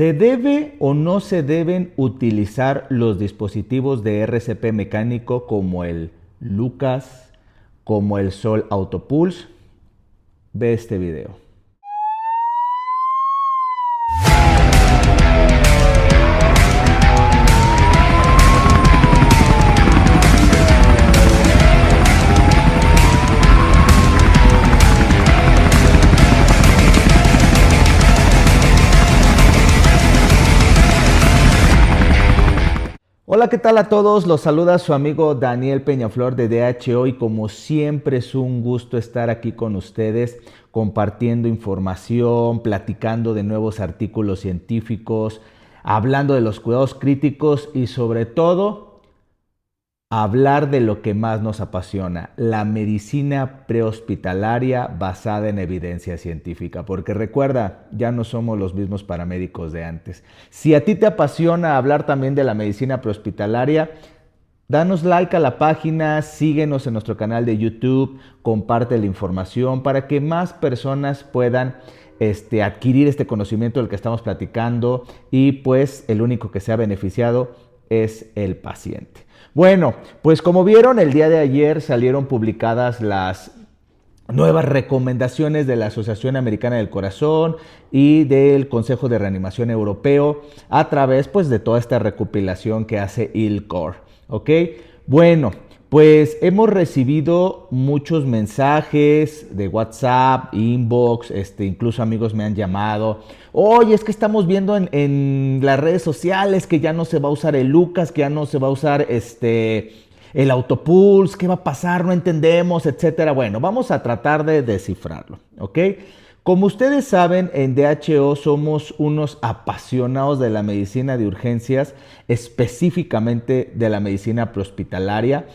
¿Se debe o no se deben utilizar los dispositivos de RCP mecánico como el Lucas, como el Sol Autopulse? Ve este video. Hola, ¿qué tal a todos? Los saluda su amigo Daniel Peñaflor de DHO y como siempre es un gusto estar aquí con ustedes compartiendo información, platicando de nuevos artículos científicos, hablando de los cuidados críticos y sobre todo hablar de lo que más nos apasiona, la medicina prehospitalaria basada en evidencia científica. Porque recuerda, ya no somos los mismos paramédicos de antes. Si a ti te apasiona hablar también de la medicina prehospitalaria, danos like a la página, síguenos en nuestro canal de YouTube, comparte la información para que más personas puedan adquirir este conocimiento del que estamos platicando y pues el único que se ha beneficiado es el paciente. Bueno, pues como vieron, el día de ayer salieron publicadas las nuevas recomendaciones de la Asociación Americana del Corazón y del Consejo de Reanimación Europeo a través pues de toda esta recopilación que hace ILCOR, ¿ok? Bueno, pues hemos recibido muchos mensajes de WhatsApp, inbox, incluso amigos me han llamado. Oye, es que estamos viendo en las redes sociales que ya no se va a usar el Lucas, que ya no se va a usar el Autopulse, ¿qué va a pasar? No entendemos, etcétera. Bueno, vamos a tratar de descifrarlo, ¿ok? Como ustedes saben, en DHO somos unos apasionados de la medicina de urgencias, específicamente de la medicina prehospitalaria.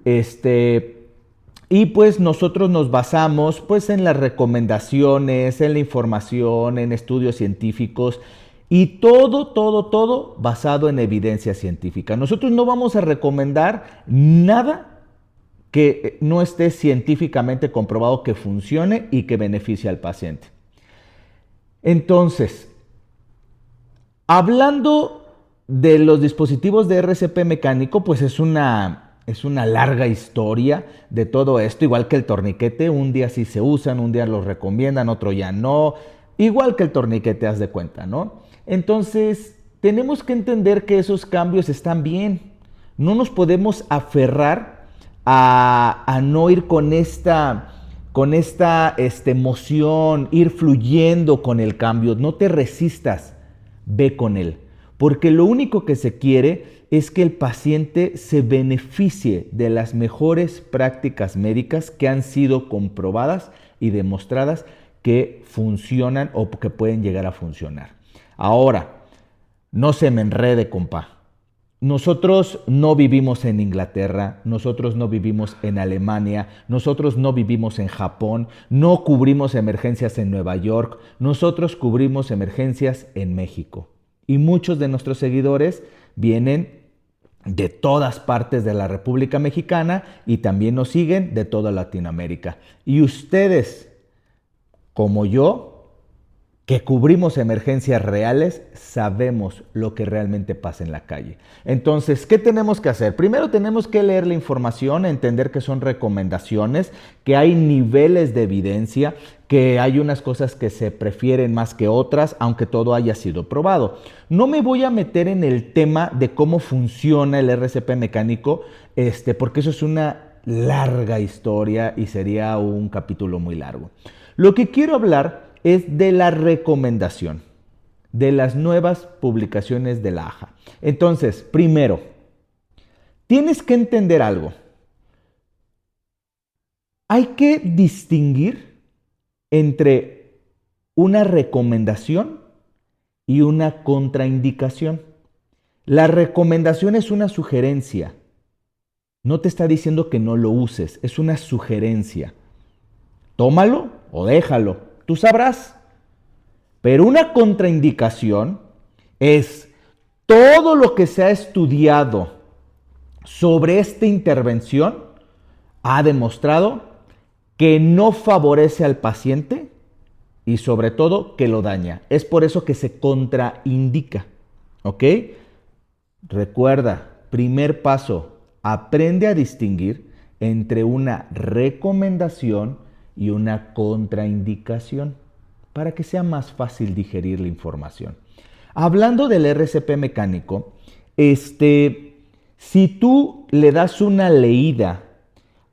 Y pues nosotros nos basamos pues en las recomendaciones, en la información, en estudios científicos y todo basado en evidencia científica. Nosotros no vamos a recomendar nada que no esté científicamente comprobado que funcione y que beneficie al paciente. Entonces, hablando de los dispositivos de RCP mecánico, pues es una larga historia de todo esto, igual que el torniquete, un día sí se usan, un día los recomiendan, otro ya no, igual que el torniquete, haz de cuenta, ¿no? Entonces, tenemos que entender que esos cambios están bien, no nos podemos aferrar a no ir con esta emoción, ir fluyendo con el cambio, no te resistas, ve con él, porque lo único que se quiere es que el paciente se beneficie de las mejores prácticas médicas que han sido comprobadas y demostradas que funcionan o que pueden llegar a funcionar. Ahora, no se me enrede, compa. Nosotros no vivimos en Inglaterra, nosotros no vivimos en Alemania, nosotros no vivimos en Japón, no cubrimos emergencias en Nueva York, nosotros cubrimos emergencias en México. Y muchos de nuestros seguidores vienen de todas partes de la República Mexicana y también nos siguen de toda Latinoamérica. Y ustedes, como yo, que cubrimos emergencias reales, sabemos lo que realmente pasa en la calle. Entonces, ¿qué tenemos que hacer? Primero tenemos que leer la información, entender que son recomendaciones, que hay niveles de evidencia, que hay unas cosas que se prefieren más que otras, aunque todo haya sido probado. No me voy a meter en el tema de cómo funciona el RCP mecánico, porque eso es una larga historia y sería un capítulo muy largo. Lo que quiero hablar es de la recomendación, de las nuevas publicaciones de la AJA. Entonces, primero, tienes que entender algo. Hay que distinguir entre una recomendación y una contraindicación. La recomendación es una sugerencia. No te está diciendo que no lo uses, es una sugerencia. Tómalo o déjalo. Tú sabrás. Pero una contraindicación es todo lo que se ha estudiado sobre esta intervención ha demostrado que no favorece al paciente y sobre todo que lo daña. Es por eso que se contraindica, ¿ok? Recuerda, primer paso, aprende a distinguir entre una recomendación y una contraindicación para que sea más fácil digerir la información. Hablando del RCP mecánico, si tú le das una leída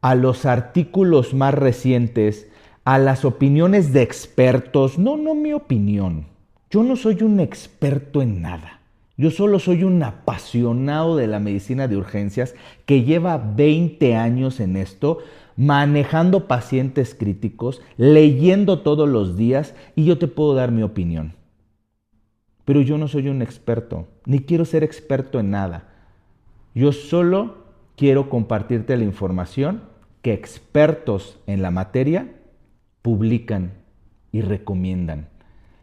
a los artículos más recientes, a las opiniones de expertos, no mi opinión, yo no soy un experto en nada. Yo solo soy un apasionado de la medicina de urgencias que lleva 20 años en esto, manejando pacientes críticos, leyendo todos los días y yo te puedo dar mi opinión. Pero yo no soy un experto, ni quiero ser experto en nada. Yo solo quiero compartirte la información que expertos en la materia publican y recomiendan.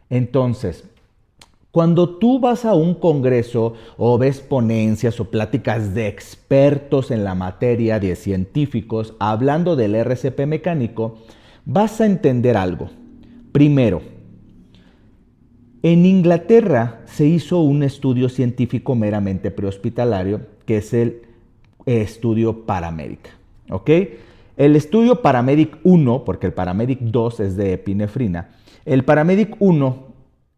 Entonces, cuando tú vas a un congreso o ves ponencias o pláticas de expertos en la materia, de científicos, hablando del RCP mecánico, vas a entender algo. Primero, en Inglaterra se hizo un estudio científico meramente prehospitalario, que es el estudio Paramedic, ¿ok? El estudio Paramedic 1, porque el Paramedic 2 es de epinefrina, el Paramedic 1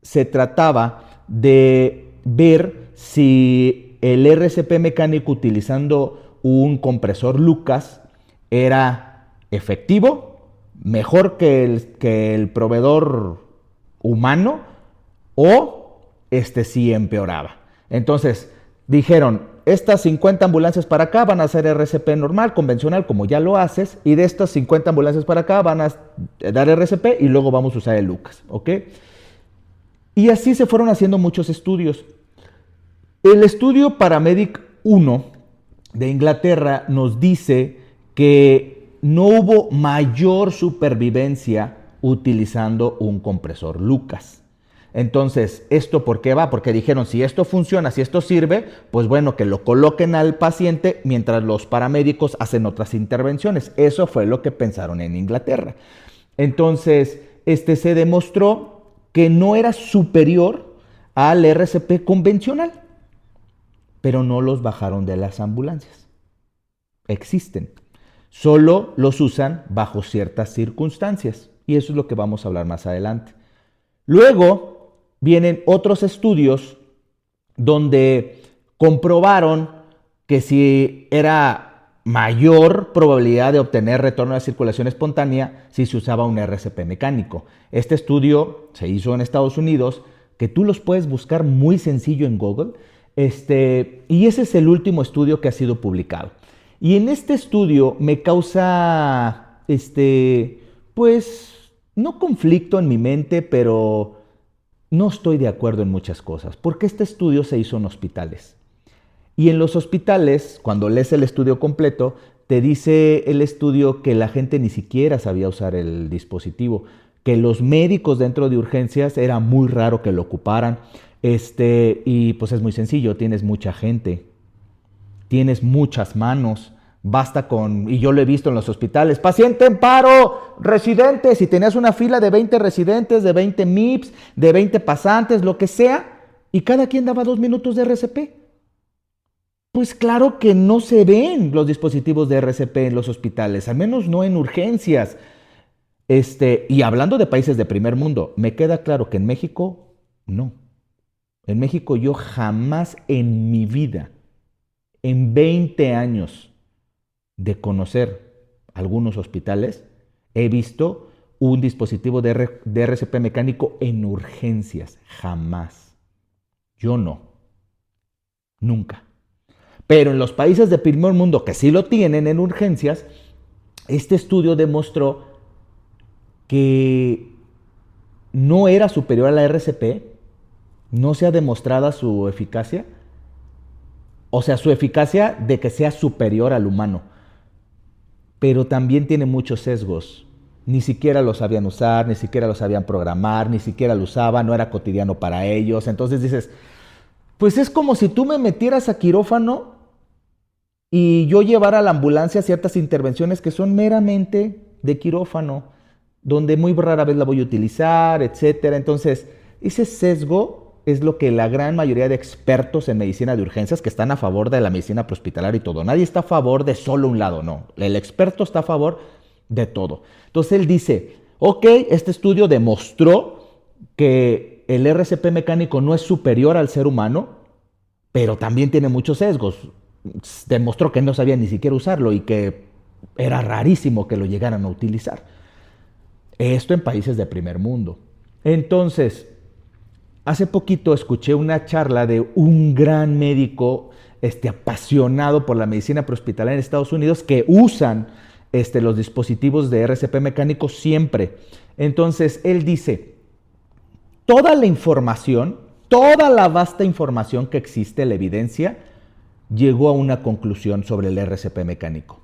se trataba de ver si el RCP mecánico utilizando un compresor Lucas era efectivo, mejor que el proveedor humano o sí empeoraba. Entonces dijeron, estas 50 ambulancias para acá van a hacer RCP normal, convencional, como ya lo haces, y de estas 50 ambulancias para acá van a dar RCP y luego vamos a usar el Lucas, ¿ok? Y así se fueron haciendo muchos estudios. El estudio Paramedic 1 de Inglaterra nos dice que no hubo mayor supervivencia utilizando un compresor Lucas. Entonces, ¿esto por qué va? Porque dijeron, si esto funciona, si esto sirve, pues bueno, que lo coloquen al paciente mientras los paramédicos hacen otras intervenciones. Eso fue lo que pensaron en Inglaterra. Entonces, se demostró que no era superior al RCP convencional, pero no los bajaron de las ambulancias. Existen. Solo los usan bajo ciertas circunstancias. Y eso es lo que vamos a hablar más adelante. Luego vienen otros estudios donde comprobaron que si era mayor probabilidad de obtener retorno de circulación espontánea si se usaba un RCP mecánico. Este estudio se hizo en Estados Unidos, que tú los puedes buscar muy sencillo en Google, y ese es el último estudio que ha sido publicado. Y en este estudio me causa, pues, no conflicto en mi mente, pero no estoy de acuerdo en muchas cosas, porque este estudio se hizo en hospitales. Y en los hospitales, cuando lees el estudio completo, te dice el estudio que la gente ni siquiera sabía usar el dispositivo, que los médicos dentro de urgencias era muy raro que lo ocuparan. Y pues es muy sencillo, tienes mucha gente, tienes muchas manos, basta con, y yo lo he visto en los hospitales, paciente en paro, residentes, y tenías una fila de 20 residentes, de 20 MIPS, de 20 pasantes, lo que sea, y cada quien daba 2 minutos de RCP. Pues claro que no se ven los dispositivos de RCP en los hospitales, al menos no en urgencias. Y hablando de países de primer mundo, me queda claro que en México, no. En México yo jamás en mi vida, en 20 años de conocer algunos hospitales, he visto un dispositivo de RCP mecánico en urgencias. Jamás. Yo no. Nunca. Pero en los países de primer mundo que sí lo tienen en urgencias, este estudio demostró que no era superior a la RCP, no se ha demostrado su eficacia, o sea, su eficacia de que sea superior al humano, pero también tiene muchos sesgos. Ni siquiera lo sabían usar, ni siquiera lo sabían programar, ni siquiera lo usaban, no era cotidiano para ellos. Entonces dices, pues es como si tú me metieras a quirófano y yo llevara a la ambulancia ciertas intervenciones que son meramente de quirófano. donde muy rara vez la voy a utilizar, etcétera. Entonces, ese sesgo es lo que la gran mayoría de expertos en medicina de urgencias, que están a favor de la medicina prehospitalaria y todo, nadie está a favor de solo un lado, no. El experto está a favor de todo. Entonces él dice, ok, este estudio demostró que el RCP mecánico no es superior al ser humano, pero también tiene muchos sesgos. Demostró que no sabía ni siquiera usarlo y que era rarísimo que lo llegaran a utilizar. Esto en países de primer mundo. Entonces, hace poquito escuché una charla de un gran médico apasionado por la medicina prehospitalaria en Estados Unidos que usan los dispositivos de RCP mecánico siempre. Entonces, él dice, toda la información, toda la vasta información que existe, la evidencia, llegó a una conclusión sobre el RCP mecánico.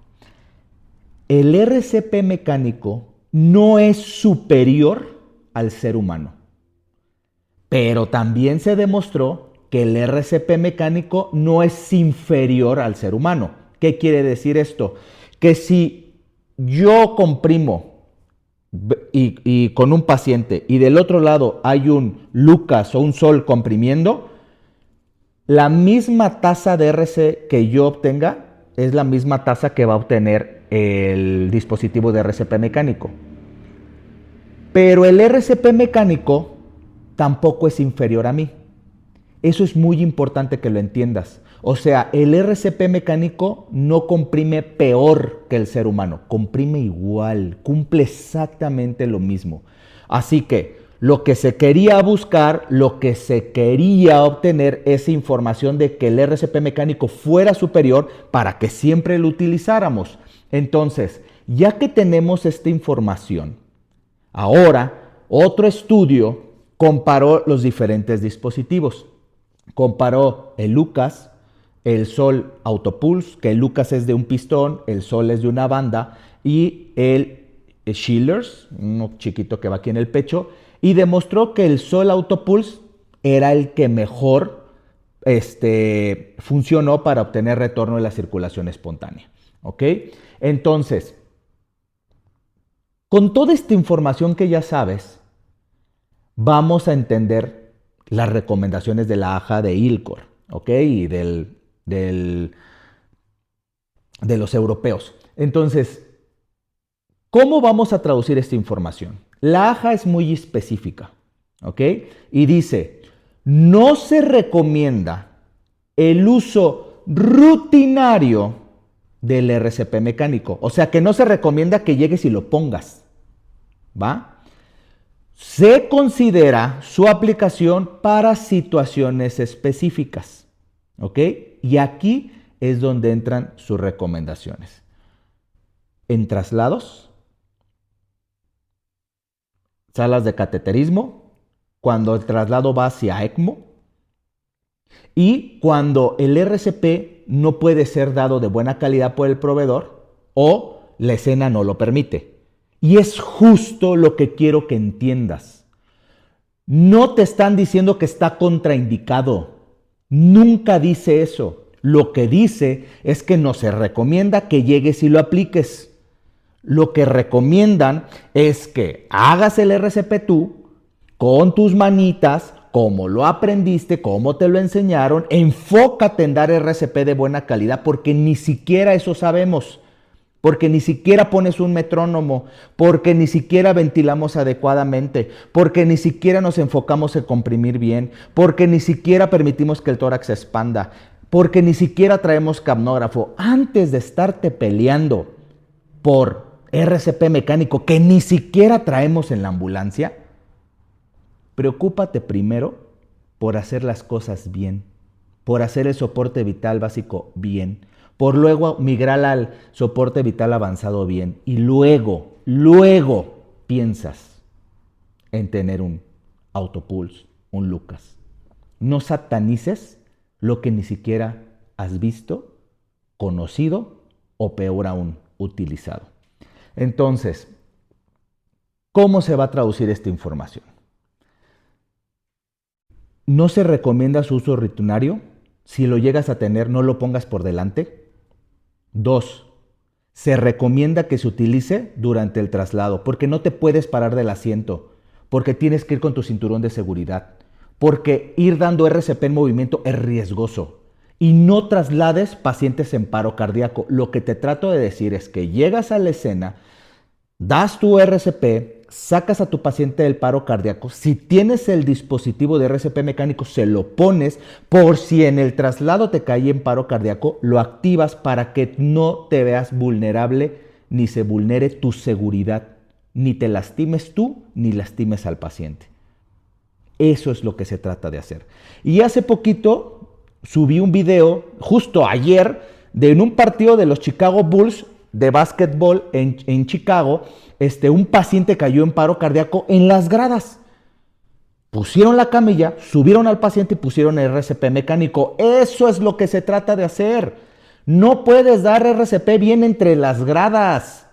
El RCP mecánico no es superior al ser humano, pero también se demostró que el RCP mecánico no es inferior al ser humano. ¿Qué quiere decir esto? Que si yo comprimo y con un paciente y del otro lado hay un Lucas o un Sol comprimiendo, la misma tasa de RC que yo obtenga es la misma tasa que va a obtener el dispositivo de RCP mecánico. Pero el RCP mecánico tampoco es inferior a mí. Eso es muy importante que lo entiendas. O sea, el RCP mecánico no comprime peor que el ser humano, comprime igual, cumple exactamente lo mismo. Así que lo que se quería buscar, lo que se quería obtener es información de que el RCP mecánico fuera superior para que siempre lo utilizáramos. Entonces, ya que tenemos esta información, ahora otro estudio comparó los diferentes dispositivos. Comparó el Lucas, el Sol Autopulse, que el Lucas es de un pistón, el Sol es de una banda, y el Schillers, uno chiquito que va aquí en el pecho, y demostró que el Sol Autopulse era el que mejor funcionó para obtener retorno de la circulación espontánea. ¿Ok? Entonces, con toda esta información que ya sabes, vamos a entender las recomendaciones de la AJA de ILCOR, ¿ok? Y de los europeos. Entonces, ¿cómo vamos a traducir esta información? La AJA es muy específica, ¿ok? Y dice, no se recomienda el uso rutinario del RCP mecánico. O sea, que no se recomienda que llegues y lo pongas, ¿va? Se considera su aplicación para situaciones específicas, ¿ok? Y aquí es donde entran sus recomendaciones. En traslados, salas de cateterismo, cuando el traslado va hacia ECMO y cuando el RCP no puede ser dado de buena calidad por el proveedor o la escena no lo permite. Y es justo lo que quiero que entiendas. No te están diciendo que está contraindicado. Nunca dice eso. Lo que dice es que no se recomienda que llegues y lo apliques. Lo que recomiendan es que hagas el RCP tú con tus manitas, como lo aprendiste, como te lo enseñaron. Enfócate en dar RCP de buena calidad porque ni siquiera eso sabemos. Porque ni siquiera pones un metrónomo, porque ni siquiera ventilamos adecuadamente, porque ni siquiera nos enfocamos en comprimir bien, porque ni siquiera permitimos que el tórax se expanda, porque ni siquiera traemos capnógrafo. Antes de estarte peleando por RCP mecánico que ni siquiera traemos en la ambulancia, preocúpate primero por hacer las cosas bien, por hacer el soporte vital básico bien, por luego migrar al soporte vital avanzado bien y luego piensas en tener un Autopulse, un Lucas. No satanices lo que ni siquiera has visto, conocido o peor aún, utilizado. Entonces, ¿cómo se va a traducir esta información? No se recomienda su uso rutinario. Si lo llegas a tener, no lo pongas por delante. 2. Se recomienda que se utilice durante el traslado, porque no te puedes parar del asiento, porque tienes que ir con tu cinturón de seguridad, porque ir dando RCP en movimiento es riesgoso. Y no traslades pacientes en paro cardíaco. Lo que te trato de decir es que llegas a la escena, das tu RCP, sacas a tu paciente del paro cardíaco. Si tienes el dispositivo de RCP mecánico, se lo pones por si en el traslado te cae en paro cardíaco, lo activas para que no te veas vulnerable ni se vulnere tu seguridad, ni te lastimes tú ni lastimes al paciente. Eso es lo que se trata de hacer. Y hace poquito subí un video, justo ayer, de en un partido de los Chicago Bulls de básquetbol en Chicago, un paciente cayó en paro cardíaco en las gradas. Pusieron la camilla, subieron al paciente y pusieron el RCP mecánico. Eso es lo que se trata de hacer. No puedes dar RCP bien entre las gradas.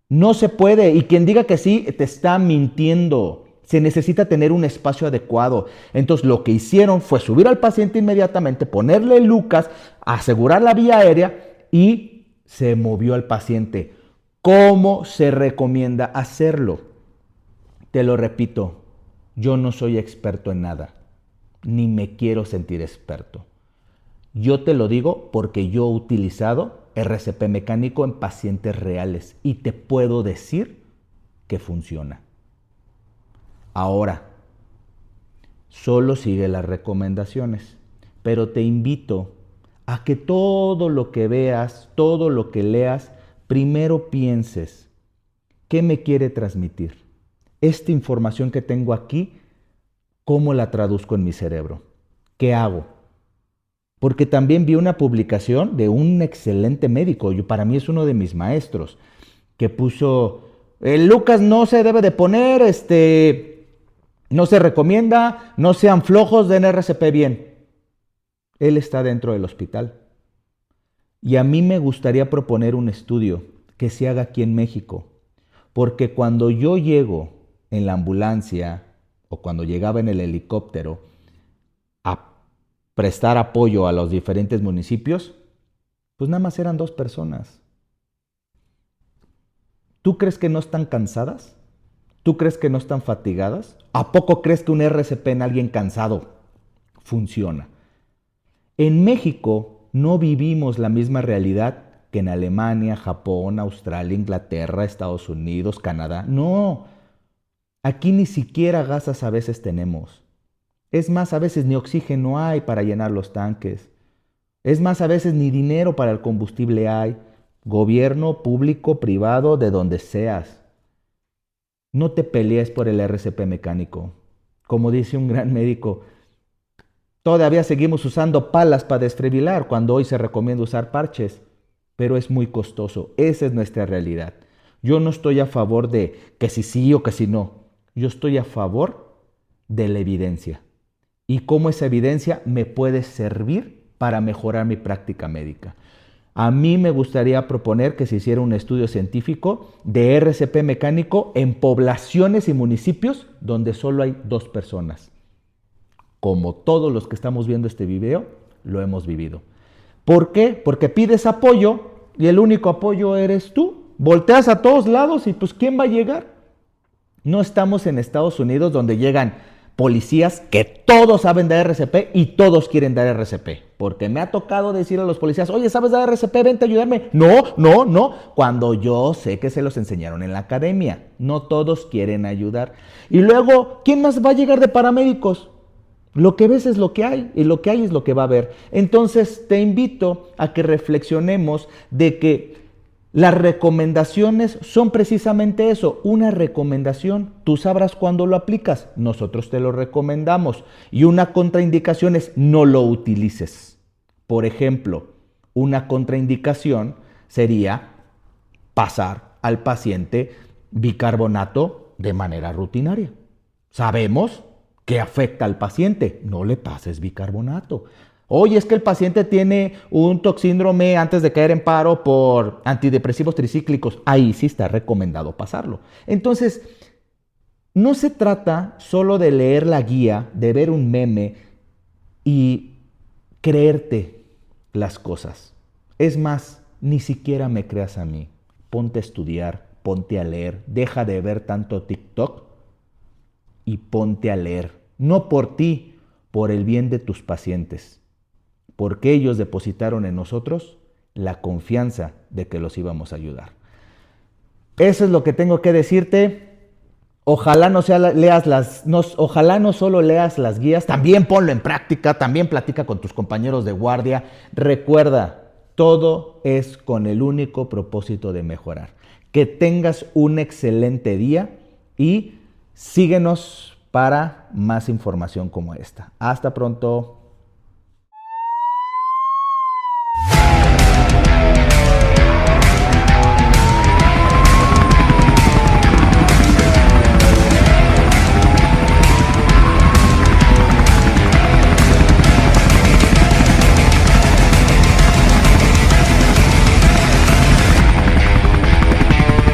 No se puede. Y quien diga que sí, te está mintiendo. Se necesita tener un espacio adecuado. Entonces lo que hicieron fue subir al paciente inmediatamente, ponerle Lucas, asegurar la vía aérea y se movió al paciente. ¿Cómo se recomienda hacerlo? Te lo repito, yo no soy experto en nada, ni me quiero sentir experto. Yo te lo digo porque yo he utilizado RCP mecánico en pacientes reales y te puedo decir que funciona. Ahora, solo sigue las recomendaciones, pero te invito a que todo lo que veas, todo lo que leas, primero pienses, ¿qué me quiere transmitir? Esta información que tengo aquí, ¿cómo la traduzco en mi cerebro? ¿Qué hago? Porque también vi una publicación de un excelente médico, para mí es uno de mis maestros, que puso, Lucas no se debe de poner, no se recomienda, no sean flojos, den RCP bien. Él está dentro del hospital. Y a mí me gustaría proponer un estudio que se haga aquí en México, porque cuando yo llego en la ambulancia o cuando llegaba en el helicóptero a prestar apoyo a los diferentes municipios, pues nada más eran 2 personas. ¿Tú crees que no están cansadas? ¿Tú crees que no están fatigadas? ¿A poco crees que un RCP en alguien cansado funciona? En México no vivimos la misma realidad que en Alemania, Japón, Australia, Inglaterra, Estados Unidos, Canadá. No, aquí ni siquiera gasas a veces tenemos. Es más, a veces ni oxígeno hay para llenar los tanques. Es más, a veces ni dinero para el combustible hay. Gobierno, público, privado, de donde seas. No te pelees por el RCP mecánico. Como dice un gran médico, todavía seguimos usando palas para desfibrilar cuando hoy se recomienda usar parches, pero es muy costoso. Esa es nuestra realidad. Yo no estoy a favor de que si sí o que si no. Yo estoy a favor de la evidencia y cómo esa evidencia me puede servir para mejorar mi práctica médica. A mí me gustaría proponer que se hiciera un estudio científico de RCP mecánico en poblaciones y municipios donde solo hay 2 personas. Como todos los que estamos viendo este video, lo hemos vivido. ¿Por qué? Porque pides apoyo y el único apoyo eres tú. Volteas a todos lados y pues ¿quién va a llegar? No estamos en Estados Unidos donde llegan policías que todos saben dar RCP y todos quieren dar RCP. Porque me ha tocado decir a los policías, oye, ¿sabes dar RCP? Vente a ayudarme. No. Cuando yo sé que se los enseñaron en la academia. No todos quieren ayudar. Y luego, ¿quién más va a llegar de paramédicos? Lo que ves es lo que hay y lo que hay es lo que va a haber. Entonces te invito a que reflexionemos de que las recomendaciones son precisamente eso, una recomendación. Tú sabrás cuándo lo aplicas, nosotros te lo recomendamos. Y una contraindicación es no lo utilices. Por ejemplo, una contraindicación sería pasar al paciente bicarbonato de manera rutinaria. Sabemos que afecta al paciente, no le pases bicarbonato. Oye, es que el paciente tiene un toxíndrome antes de caer en paro por antidepresivos tricíclicos. Ahí sí está recomendado pasarlo. Entonces, no se trata solo de leer la guía, de ver un meme y creerte las cosas. Es más, ni siquiera me creas a mí. ponte a estudiar, ponte a leer, deja de ver tanto TikTok y ponte a leer. No por ti, por el bien de tus pacientes, porque ellos depositaron en nosotros la confianza de que los íbamos a ayudar. Eso es lo que tengo que decirte. Ojalá no solo leas las guías, también ponlo en práctica, también platica con tus compañeros de guardia. Recuerda, todo es con el único propósito de mejorar. Que tengas un excelente día y síguenos para más información como esta. Hasta pronto.